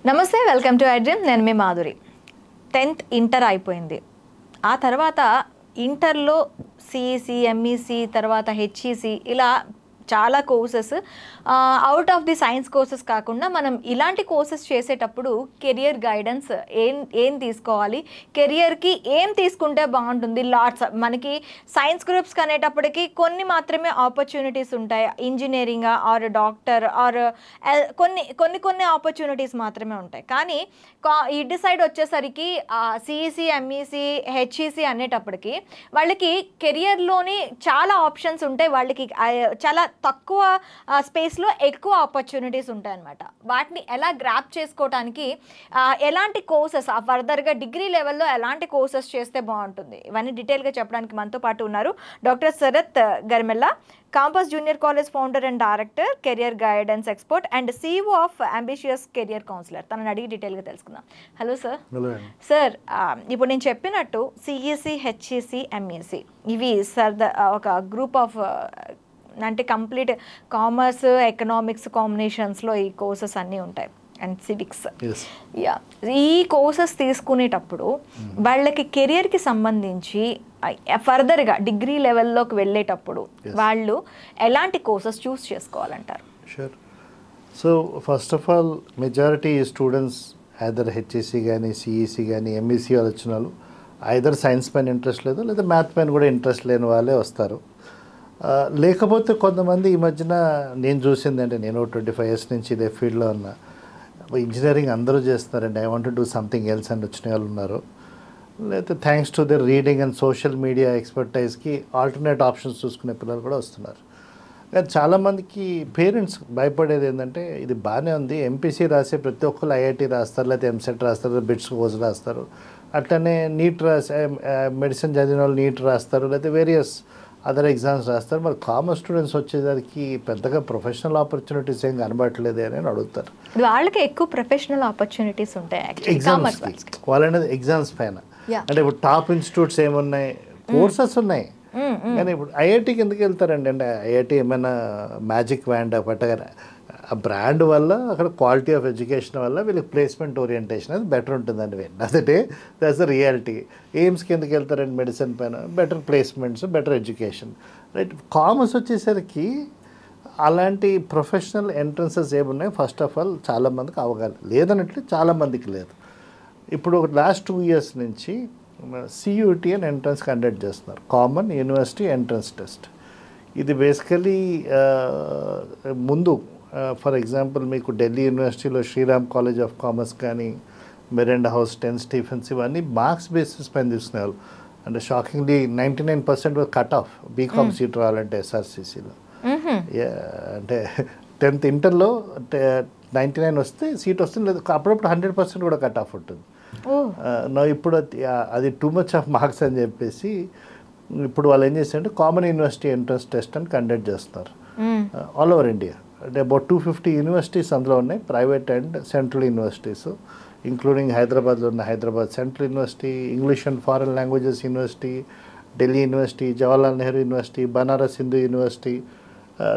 నమస్తే, welcome to iDream. నేను మీ Madhuri. 10th inter అయిపోయింది. ఆ తర్వాత ఇంటర్లో సిఈసి, ఎంఈసి, తర్వాత హెచ్ఈసి ఇలా చాలా courses, out of the science courses కాకుండా మనం ఇలాంటి కోర్సెస్ చేసేటప్పుడు కెరియర్ గైడెన్స్ ఏం తీసుకోవాలి, కెరియర్కి ఏం తీసుకుంటే బాగుంటుంది. లాట్స్ మనకి సైన్స్ గ్రూప్స్కి అనేటప్పటికి కొన్ని మాత్రమే ఆపర్చునిటీస్ ఉంటాయి. ఇంజనీరింగ్ ఆర్ డాక్టర్ ఆర్ కొన్ని ఆపర్చునిటీస్ మాత్రమే ఉంటాయి. కానీ ఇటు సైడ్ వచ్చేసరికి సిఈసి, ఎంఈసి, హెచ్ఈసి అనేటప్పటికి వాళ్ళకి కెరియర్లోని చాలా ఆప్షన్స్ ఉంటాయి. వాళ్ళకి చాలా తక్కువ స్పేస్లో ఎక్కువ ఆపర్చునిటీస్ ఉంటాయన్నమాట. వాటిని ఎలా గ్రాప్ చేసుకోవడానికి ఎలాంటి కోర్సెస్ ఫర్దర్గా డిగ్రీ లెవెల్లో ఎలాంటి కోర్సెస్ చేస్తే బాగుంటుంది, ఇవన్నీ డీటెయిల్గా చెప్పడానికి మనతో పాటు ఉన్నారు doctor Sharath Garmella, campus junior college founder and director, career guidance expert and CEO of ambitious career counsellor. తనని అడిగి డీటెయిల్గా తెలుసుకుందాం. Hello sir. సార్, ఇప్పుడు నేను చెప్పినట్టు సిఈసి, హెచ్ఈసి, ఎంఈసి ఇవి ఒక గ్రూప్ ఆఫ్ అంటే కంప్లీట్ కామర్స్, ఎకనామిక్స్ కాంబినేషన్స్లో ఈ కోర్సెస్ అన్నీ ఉంటాయి అండ్ సివిక్స్. ఈ కోర్సెస్ తీసుకునేటప్పుడు వాళ్ళకి కెరియర్కి సంబంధించి ఫర్దర్గా డిగ్రీ లెవెల్లోకి వెళ్ళేటప్పుడు వాళ్ళు ఎలాంటి కోర్సెస్ చూస్ చేసుకోవాలంటారు? Sure. So first of all majority students either HEC కానీ, సిఈసి కానీ, ఎంఈసి వాళ్ళు వచ్చిన వాళ్ళు ఐదర్ సైన్స్ పైన ఇంట్రెస్ట్ లేదు, లేదా మ్యాథ్ పైన కూడా ఇంట్రెస్ట్ లేని వాళ్ళే వస్తారు. లేకపోతే కొంతమంది ఈ మధ్యన నేను చూసింది అంటే, నేను 25 years నుంచి ఇదే ఫీల్డ్లో ఉన్నా, ఇంజనీరింగ్ అందరూ చేస్తున్నారండి, I want to do something else అని వచ్చిన వాళ్ళు ఉన్నారు. లేకపోతే thanks to the reading and social media ఎక్స్పర్టైజ్కి ఆల్టర్నేట్ ఆప్షన్స్ చూసుకునే పిల్లలు కూడా వస్తున్నారు. కానీ చాలామందికి పేరెంట్స్ భయపడేది ఏంటంటే, ఇది బాగానే ఉంది, ఎంపీసీ రాసే ప్రతి ఒక్కరు ఐఐటి రాస్తారు, లేకపోతే ఎంసెట్ రాస్తారు, బిట్స్ కోర్స్ రాస్తారు, అట్లనే నీట్ రాసే మెడిసిన్ చదివిన వాళ్ళు నీట్ రాస్తారు, లేకపోతే వేరియస్ అదర్ ఎగ్జామ్స్ రాస్తారు. మరి కామర్స్ స్టూడెంట్స్ వచ్చేసరికి పెద్దగా ప్రొఫెషనల్ ఆపర్చునిటీస్ ఏం కనబడట్లేదు అని అడుగుతారు. వాళ్ళకి ఎక్కువ ప్రొఫెషనల్ ఆపర్చునిటీస్ ఉంటాయి ఎగ్జామ్స్, వాళ్ళనేది ఎగ్జామ్స్ పైన. అంటే ఇప్పుడు టాప్ ఇన్స్టిట్యూట్స్ ఏమున్నాయి, కోర్సెస్ ఉన్నాయి, కానీ ఇప్పుడు ఐఐటికి ఎందుకు వెళ్తారండి? అంటే ఐఐటి ఏమైనా మ్యాజిక్ వ్యాండ్ పట్టగా ఆ బ్రాండ్ వల్ల, అక్కడ క్వాలిటీ ఆఫ్ ఎడ్యుకేషన్ వల్ల వీళ్ళకి ప్లేస్మెంట్ ఓరియంటేషన్ అది బెటర్ ఉంటుందండి. అదే దట్స్ ద రియాలిటీ. ఎయిమ్స్కి ఎందుకు వెళ్తారండి? మెడిసిన్ పైన better placements, better education, right. Commerce వచ్చేసరికి అలాంటి ప్రొఫెషనల్ ఎంట్రన్సెస్ ఏమున్నాయి, ఫస్ట్ ఆఫ్ ఆల్ చాలామందికి అవగాహన లేదన్నట్లు, చాలామందికి లేదు. ఇప్పుడు లాస్ట్ 2 years నుంచి CUT అని ఎంట్రన్స్ కండక్ట్ చేస్తున్నారు, కామన్ యూనివర్సిటీ ఎంట్రన్స్ టెస్ట్. ఇది బేసికలీ ముందు ఫర్ ఎగ్జాంపుల్ మీకు ఢిల్లీ యూనివర్సిటీలో శ్రీరామ్ కాలేజ్ ఆఫ్ కామర్స్ కానీ, మెరెండా హౌస్, 10 స్టీఫెన్స్ ఇవన్నీ మార్క్స్ బేసిస్ పైన తీసుకునేవాళ్ళు. అంటే shockingly 99% cut off BCom seat రావాలంటే SRCCలో. అంటే 10th ఇంటర్లో 99 వస్తే సీట్ వస్తుంది, లేదు అప్పుడప్పుడు 100% కూడా కట్ ఆఫ్ ఉంటుంది. ఇప్పుడు అది టూ మచ్ ఆఫ్ మార్క్స్ అని చెప్పేసి ఇప్పుడు వాళ్ళు ఏం చేస్తారంటే కామన్ యూనివర్సిటీ ఎంట్రన్స్ టెస్ట్ అని కండక్ట్ చేస్తారు ఆల్ ఓవర్ ఇండియా. అంటే అబౌట్ 250 యూనివర్సిటీస్ అందులో ఉన్నాయి, private and central universities, including హైదరాబాద్లో ఉన్న Hyderabad central university, English and foreign languages university, Delhi university, Jawaharlal Nehru university, Banaras Hindu university.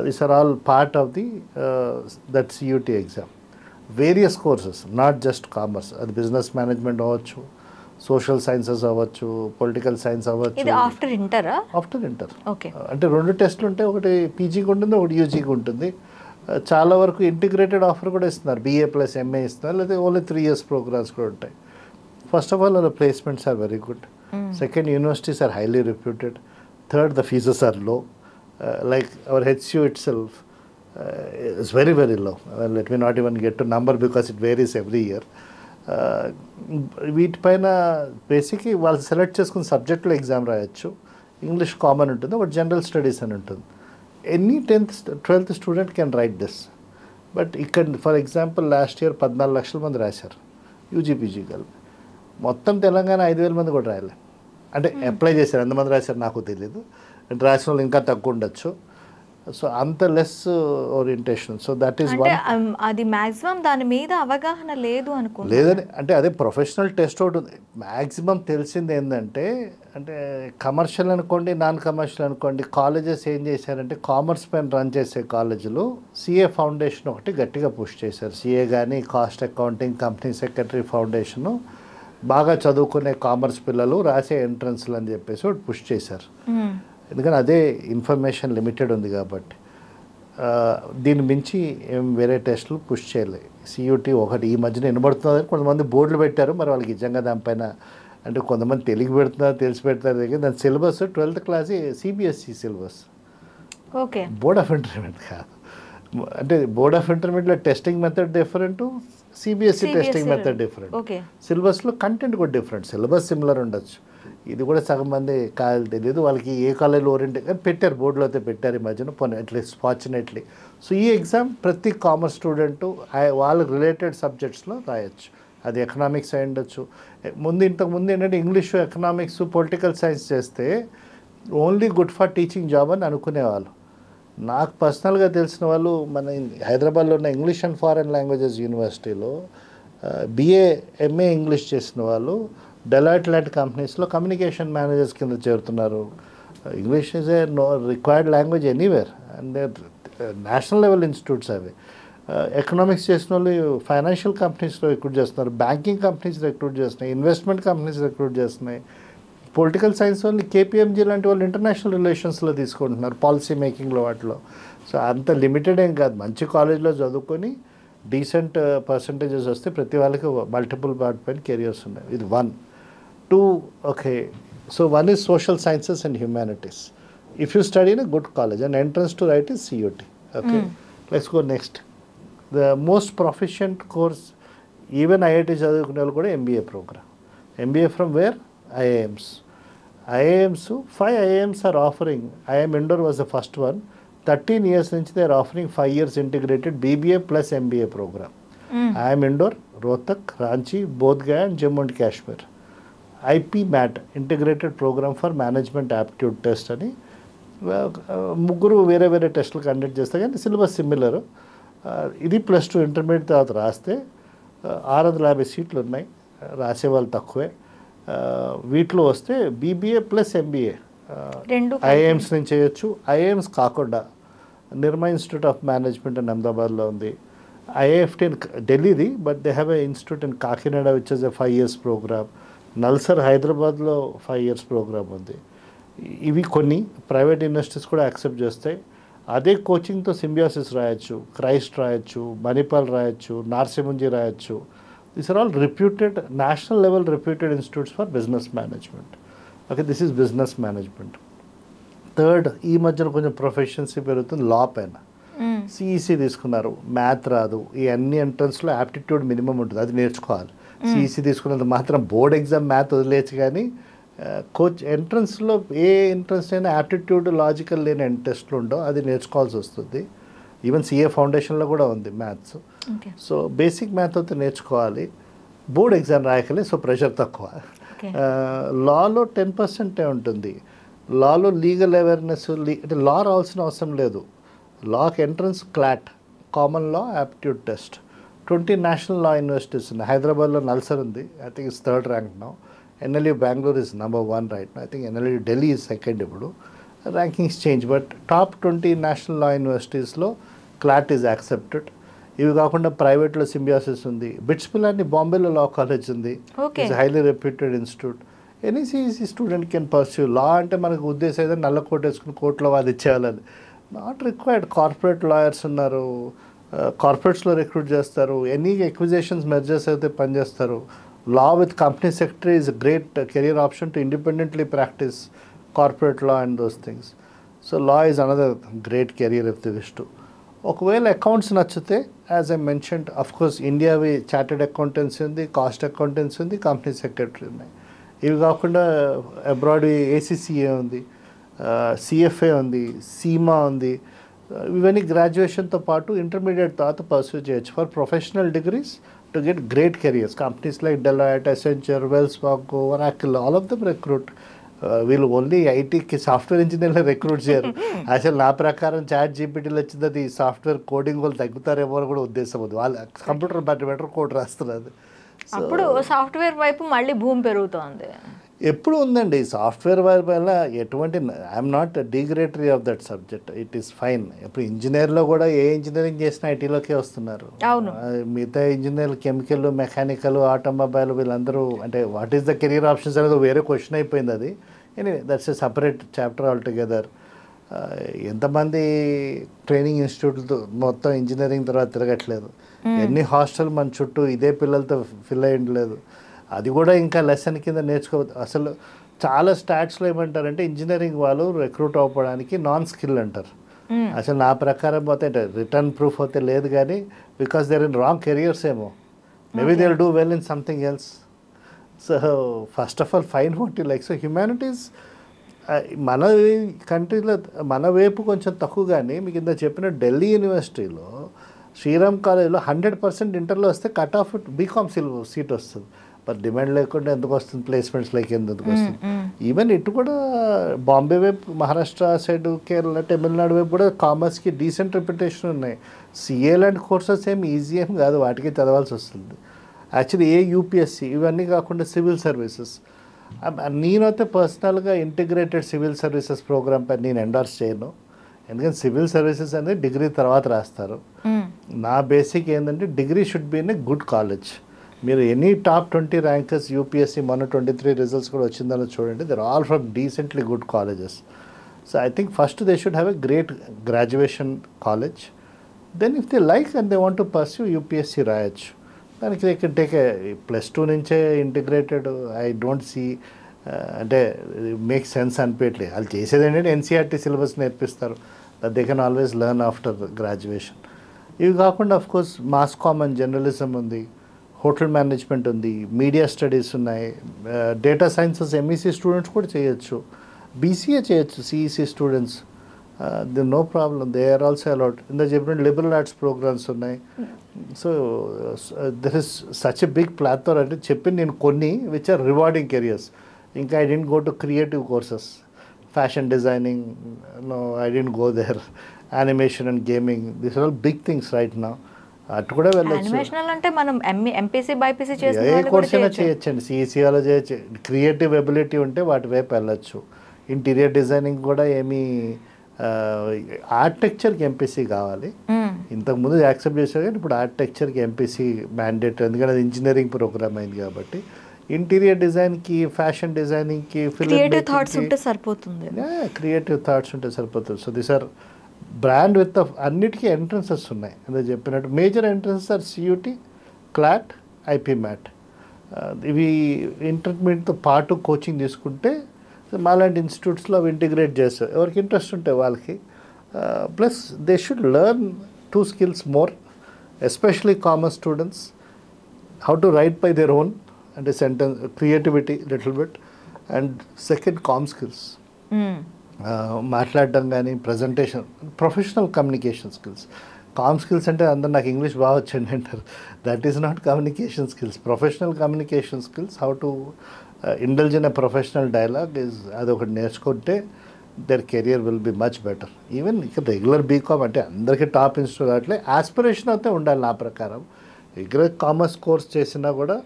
These are all part of the that CUT exam. Various courses, not just commerce, అది business management అవ్వచ్చు, social sciences అవ్వచ్చు, political science అవ్వచ్చు. After inter అంటే 2 టెస్టులు ఉంటాయి, ఒకటి పీజీకి ఉంటుంది, ఒకటి యూజీకి ఉంటుంది. చాలా వరకు ఇంటిగ్రేటెడ్ ఆఫర్ కూడా ఇస్తున్నారు, BA + MA ఇస్తున్నారు, లేదా ఓన్లీ 3 years ప్రోగ్రామ్స్ కూడా ఉంటాయి. First of all our placements are very good. Second, universities are highly reputed. Third, the fees are low. Like our HCU itself is very, very low. Let me not even get to number because it varies every year. వీటిపైన బేసిక్గా వాళ్ళు select చేసుకున్న సబ్జెక్టులో exam రాయొచ్చు. English common ఉంటుంది, ఒక general studies అని ఉంటుంది. Any 10th, 12th student can write this. But ఇక్కడ ఫర్ ఎగ్జాంపుల్ లాస్ట్ ఇయర్ 14 లక్షల మంది రాశారు UG/PG కలిపి. మొత్తం తెలంగాణ 5,000 మంది కూడా రాయలే. అంటే అప్లై చేశారు, ఎంతమంది రాశారు నాకు తెలియదు, రాసిన వాళ్ళు ఇంకా తక్కువ ఉండొచ్చు. సో అంత less orientation. So that is అంటే వన్. అది మాక్సిమం దాని మీద అవగాహన లేదు అనుకుంటా. లేదని అంటే అదే ప్రొఫెషనల్ టెస్ట్ ఒకటి ఉంది. మ్యాక్సిమం తెలిసింది ఏంటంటే, అంటే కమర్షియల్ అనుకోండి, నాన్ కమర్షియల్ అనుకోండి, కాలేజెస్ ఏం చేశారంటే కామర్స్ పైన రన్ చేసే కాలేజీలు సిఏ ఫౌండేషన్ ఒకటి గట్టిగా పుష్ చేశారు. సిఏ కానీ, cost accounting, company secretary foundation బాగా చదువుకునే కామర్స్ పిల్లలు రాసే ఎంట్రన్స్లు అని చెప్పేసి ఒకటి పుష్ చేశారు. ఎందుకంటే అదే ఇన్ఫర్మేషన్ లిమిటెడ్ ఉంది కాబట్టి. దీన్ని మించి ఏం వేరే టెస్టులు పుష్ చేయలేదు. సియూటీ ఒకటి ఈ మధ్యన వినబడుతుంది. కొంతమంది బోర్డులు పెట్టారు, మరి వాళ్ళకి నిజంగా దానిపైన అంటే కొంతమంది తెలిసి పెడుతున్నారు, తెలిసి పెడతారు. దగ్గర దాని syllabus 12th class CBSE syllabus, okay, board of intermediate కాదు. అంటే బోర్డ్ ఆఫ్ ఇంటర్మీడియట్లో testing method different, CBSE testing method different, సిలబస్లో కంటెంట్ కూడా డిఫరెంట్. సిలబస్ సిమిలర్ ఉండొచ్చు. ఇది కూడా సగం మంది కాదు తెలియదు వాళ్ళకి ఏ కాలేజీలో ఓరియంటెడ్ కానీ పెట్టారు, బోర్డులో అయితే పెట్టారు ఈ మధ్యన. పోనీ అట్లీస్ట్ ఫార్చునేట్లీ. సో ఈ ఎగ్జామ్ ప్రతి కామర్స్ స్టూడెంట్ వాళ్ళకి రిలేటెడ్ సబ్జెక్ట్స్లో రాయొచ్చు. అది ఎకనామిక్స్ అయి ఉండొచ్చు. ఇంతకుముందు ఏంటంటే ఇంగ్లీషు, ఎకనామిక్స్, పొలిటికల్ సైన్స్ చేస్తే only good for teaching job అని అనుకునేవాళ్ళు. నాకు పర్సనల్గా తెలిసిన వాళ్ళు మన హైదరాబాద్లో ఉన్న ఇంగ్లీష్ అండ్ ఫారెన్ లాంగ్వేజెస్ యూనివర్సిటీలో బిఏ, ఎంఏ ఇంగ్లీష్ చేసిన వాళ్ళు డెలాయిట్ లాంటి కంపెనీస్లో కమ్యూనికేషన్ మేనేజర్స్ కింద చేరుతున్నారు. English is a required language anywhere and national level institutes అవి. ఎకనామిక్స్ చేసిన వాళ్ళు ఫైనాన్షియల్ కంపెనీస్లో రిక్రూట్ చేస్తున్నారు, బ్యాంకింగ్ కంపెనీస్ రిక్రూట్ చేస్తున్నాయి, ఇన్వెస్ట్మెంట్ కంపెనీస్ రిక్రూట్ చేస్తున్నాయి. పొలిటికల్ సైన్స్ వాళ్ళు కేపీఎంజీ లాంటి వాళ్ళు ఇంటర్నేషనల్ రిలేషన్స్లో తీసుకుంటున్నారు, పాలసీ మేకింగ్లో వాటిలో. సో అంత లిమిటెడ్ ఏం కాదు. మంచి కాలేజ్లో చదువుకొని డీసెంట్ పర్సంటేజెస్ వస్తే ప్రతి వాళ్ళకి మల్టిపుల్ వాటిపైన కెరియర్స్ ఉన్నాయి. ఇది 1. 2 okay. So 1 is social sciences and humanities. If you study in a good college, an entrance to write is CUT. Okay, let's go next. The most proficient course, even IIT చదువుకునే వాళ్ళు కూడా MBA program. MBA from where? IIMs. 5 IIMs are offering. IIM Indore was the first one. 13 years నుంచి they are offering 5 years integrated BBA plus MBA program. IIM Indore, Rohtak, Ranchi, Bodh Gaya and Jammu and Kashmir. IP-MAT, Integrated Program for Management Aptitude Test అని ముగ్గురు వేరే వేరే టెస్టులు conduct చేస్తారు కానీ syllabus similar. ఇది +2 intermediate తర్వాత రాస్తే 650 సీట్లు ఉన్నాయి, రాసేవాళ్ళు తక్కువే. వీటిలో వస్తే BBA ప్లస్ MBA ఐఐఎమ్స్ నుంచి చేయొచ్చు. ఐఐఎమ్స్ కాకుండా నిర్మా ఇన్స్టిట్యూట్ ఆఫ్ మేనేజ్మెంట్ అని అహ్మదాబాద్లో ఉంది, IIFT in ఢిల్లీది, but they have a institute in Kakinada which is a 5 years programme. NALSAR హైదరాబాద్లో 5 years ప్రోగ్రామ్ ఉంది. ఇవి కొన్ని ప్రైవేట్ యూనివర్సిటీస్ కూడా యాక్సెప్ట్ చేస్తాయి. అదే కోచింగ్తో సింబియాసిస్ రాయొచ్చు, క్రైస్ట్ రాయొచ్చు, మణిపాల్ రాయొచ్చు, నార్సింహుంజీ రాయొచ్చు. These are all reputed, national level reputed institutes for business management. Okay, this is business management. 3rd, ఈ మధ్యన కొంచెం ప్రొఫెషన్సీ పెరుగుతుంది లా పైన. సిఈసి తీసుకున్నారు, మ్యాథ్ రాదు. ఈ అన్ని ఎంట్రన్స్లో యాప్టిట్యూడ్ మినిమం ఉంటుంది, అది నేర్చుకోవాలి. సిఈసి తీసుకున్నంత మాత్రం బోర్డ్ ఎగ్జామ్ మ్యాథ్ వదిలేచ్చు కానీ కోచ్ ఎంట్రన్స్లో ఏ ఎంట్రన్స్ అయినా యాప్టిట్యూడ్, లాజికల్ లేని టెస్ట్లు ఉండవు, అది నేర్చుకోవాల్సి వస్తుంది. ఈవెన్ సిఏ ఫౌండేషన్లో కూడా ఉంది మ్యాథ్స్. సో బేసిక్ మ్యాథ్ అయితే నేర్చుకోవాలి. బోర్డ్ ఎగ్జామ్ రాయకలే, సో ప్రెషర్ తక్కువ. లాలో 10% ఉంటుంది. లాలో లీగల్ అవేర్నెస్, అంటే లా రావాల్సిన అవసరం లేదు. లాకి entrance CLAT, common law aptitude test. 20 national law universities ఉన్నాయి. హైదరాబాద్లో నల్సర్ ఉంది, I think is 3rd rank now. NLU Bangalore is number 1 right now. I think NLU Delhi is 2nd ఇప్పుడు. Rankings change, but top 20 national law యూనివర్సిటీస్లో CLAT is accepted. ఇవి కాకుండా ప్రైవేట్లో Symbiosis ఉంది. BITS Pilani బాంబేలో లా కాలేజ్ ఉంది, it's highly reputed institute. Any CEC student can pursue law. అంటే మనకు ఉద్దేశం ఏదైనా నల్ల కోట్ వేసుకుని కోర్టులో వాదించేయాలని నాట్ రిక్వైర్డ్. కార్పొరేట్ లాయర్స్ ఉన్నారు, కార్పొరేట్స్లో రిక్రూట్ చేస్తారు. ఎనీ ఎక్విజిషన్స్, మెర్జర్స్ అయితే పనిచేస్తారు. Law with company secretary is great career option to independently practice corporate law and those things. So law is another great career if the wish to. ఒకవేళ accounts నచ్చితే, as I mentioned, of course ఇండియావి chartered accountancy ఉంది, cost accountancy ఉంది, company secretary ఉన్నాయి. ఇవి కాకుండా abroad ACCA ఉంది, CFA ఉంది, సీమా ఉంది. ఇవన్నీ గ్రాడ్యుయేషన్తో పాటు ఇంటర్మీడియట్ తర్వాత పర్సూ చేయొచ్చు for professional degrees to get great careers. Companies like Deloitte, Accenture, Wells Fargo, Oracle, all of them recruit. వీళ్ళు ఓన్లీ ఐటీకి సాఫ్ట్వేర్ ఇంజనీర్లు రిక్రూట్ చేయరు. అసలు నా ప్రకారం చాట్ జీపీటీలో వచ్చింది అది సాఫ్ట్వేర్ కోడింగ్ వాళ్ళు తగ్గుతారేమో అని కూడా ఉద్దేశం ఉంది. వాళ్ళు కంప్యూటర్ బెటర్ కోడ్ రాస్తున్నారు. అప్పుడు సాఫ్ట్వేర్ వైపు మళ్ళీ భూమి పెరుగుతోంది. ఎప్పుడు ఉందండి సాఫ్ట్వేర్ వల్ల ఎటువంటి, I'm not derogatory of that subject, it is fine. ఇప్పుడు ఇంజనీర్లో కూడా ఏ ఇంజనీరింగ్ చేసినా ఐటీలోకే వస్తున్నారు. అవును, మిగతా ఇంజనీర్లు కెమికల్, మెకానికల్, ఆటోమొబైల్ వీళ్ళందరూ అంటే what is the career options అనేది వేరే క్వశ్చన్ అయిపోయింది అది. Anyway that's a separate chapter all together. ఎంతమంది ట్రైనింగ్ ఇన్స్టిట్యూట్లతో మొత్తం ఇంజనీరింగ్ తర్వాత తిరగట్లేదు, ఎన్ని హాస్టల్ మన చుట్టూ ఇదే పిల్లలతో ఫిల్ అయ్యలేదు. అది కూడా ఇంకా లెసన్ కింద నేర్చుకోవద్దు. అసలు చాలా స్టాట్స్లో ఏమంటారంటే ఇంజనీరింగ్ వాళ్ళు రిక్రూట్ అవ్వడానికి నాన్ స్కిల్ అంటారు. అసలు నా ప్రకారం పోతే రిటర్న్ ప్రూఫ్ అయితే లేదు కానీ because there in wrong careers ఏమో, maybe they will do well in something else. So first of all find what you like. So humanities మన కంట్రీలో మన వైపు కొంచెం తక్కువ, కానీ మీకు ఇంత చెప్పిన ఢిల్లీ యూనివర్సిటీలో శ్రీరామ్ కాలేజ్లో 100% ఇంటర్లో వస్తే కట్ ఆఫ్ బీకామ్ సీట్ వస్తుంది. మరి డిమాండ్ లేకుండా ఎందుకు వస్తుంది, ప్లేస్మెంట్స్ లైక్ ఎందుకు వస్తుంది. ఈవెన్ ఇటు కూడా బాంబే వైపు, మహారాష్ట్ర సైడ్, కేరళ, తమిళనాడు వైపు కూడా కామర్స్కి డీసెంట్ రెప్యుటేషన్ ఉన్నాయి. సిఏ లాంటి కోర్సెస్ ఏమి ఈజీ ఏం కాదు, వాటికి చదవాల్సి వస్తుంది. యాక్చువల్లీ యూపీఎస్సీ ఇవన్నీ కాకుండా సివిల్ సర్వీసెస్, నేనైతే పర్సనల్గా ఇంటిగ్రేటెడ్ సివిల్ సర్వీసెస్ ప్రోగ్రామ్ పై నేను ఎండార్స్ చేయను. ఎందుకంటే సివిల్ సర్వీసెస్ అనేది డిగ్రీ తర్వాత రాస్తారు. నా బేసిక్ ఏంటంటే degree should be in a good college. మీరు ఎనీ టాప్ 20 ర్యాంకర్స్ యూపీఎస్సీ మొన్న 23 రిజల్ట్స్ కూడా వచ్చిందని చూడండి, they're all from decently good colleges. So I think first they should have a great graduation college. Then if they like and they want to pursue UPSC రాయొచ్చు. దానికి they can take +2 నుంచే integrated. I don't see అంటే make sense అనిపించట్లేదు. వాళ్ళు చేసేది ఏంటంటే NCERT syllabus నేర్పిస్తారు, that they can always learn after graduation. ఇవి కాకుండా of course mass common, journalism ఉంది, హోటల్ మేనేజ్మెంట్ ఉంది, మీడియా స్టడీస్ ఉన్నాయి, డేటా సైన్సెస్ ఎంఈసీ స్టూడెంట్స్ కూడా చేయొచ్చు, బీసీఏ చేయొచ్చు CEC students, the no problem, they are also allowed. ఇంత చెప్పిన లిబరల్ ఆర్ట్స్ ప్రోగ్రామ్స్ ఉన్నాయి. So there is such a big plethora. అంటే చెప్పి నేను కొన్ని విచ్ ఆర్ రివార్డింగ్ కెరియర్స్. ఇంకా I didn't go to creative courses, fashion designing, no I didn't go there, animation and gaming, this are all big things right now. అటు కూడా వెళ్ళచ్చు. అంటే మనం ఎంపీసీ బైపీసీ ఏ కోర్స్ అయినా చేయొచ్చండి, సిఈసీలో చేయొచ్చు. క్రియేటివ్ ఎబిలిటీ ఉంటే వాటి వైపు వెళ్ళచ్చు. ఇంటీరియర్ డిజైనింగ్ కూడా ఏమీ, ఆర్కిటెక్చర్కి ఎంపీసీ కావాలి. ఇంతకుముందు యాక్సెప్ట్ చేశారు కానీ ఇప్పుడు ఆర్కిటెక్చర్కి ఎంపీసీ మ్యాండేట్, ఎందుకంటే అది ఇంజనీరింగ్ ప్రోగ్రామ్ అయింది కాబట్టి. ఇంటీరియర్ డిజైన్కి, ఫ్యాషన్ డిజైనింగ్కి, క్రియేటివ్ థాట్స్ ఉంటే సరిపోతుంది. క్రియేటివ్ థాట్స్ ఉంటే సరిపోతుంది. So these are brand with అన్నిటికీ ఎంట్రన్సెస్ ఉన్నాయి. అదే చెప్పినట్టు major entrances are CUET, CLAT, IP MAT. ఇవి ఇంటర్మీడియట్తో పాటు కోచింగ్ తీసుకుంటే మాలాంటి ఇన్స్టిట్యూట్స్లో అవి ఇంటిగ్రేట్ చేస్తారు ఎవరికి ఇంట్రెస్ట్ ఉంటే వాళ్ళకి. Plus they should learn 2 skills more, especially commerce students, how to write by their own అంటే sentence, creativity little bit, and second comm skills, మాట్లాడడం కానీ, presentation, professional communication skills. Comm skills అంటే అందరు నాకు ఇంగ్లీష్ బాగా వచ్చండి అంటారు, that is not communication skills. Professional communication skills, how to indulge in a professional dialogue is, అదొకటి నేర్చుకుంటే their career will be much better. Even ఇక రెగ్యులర్ బీకామ్ అంటే అందరికీ టాప్ ఇన్స్టిట్యూట్ అట్లే ఆస్పిరేషన్ అయితే ఉండాలి నా ప్రకారం. రెగ్యులర్ కామర్స్ కోర్స్ చేసినా కూడా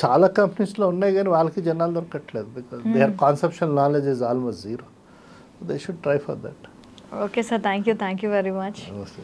చాలా కంపెనీస్లో ఉన్నాయి కానీ వాళ్ళకి జనాలు దొరకట్లేదు, because their conceptual knowledge is almost zero. They should try for that. Okay, sir. Thank you very much. Namaste.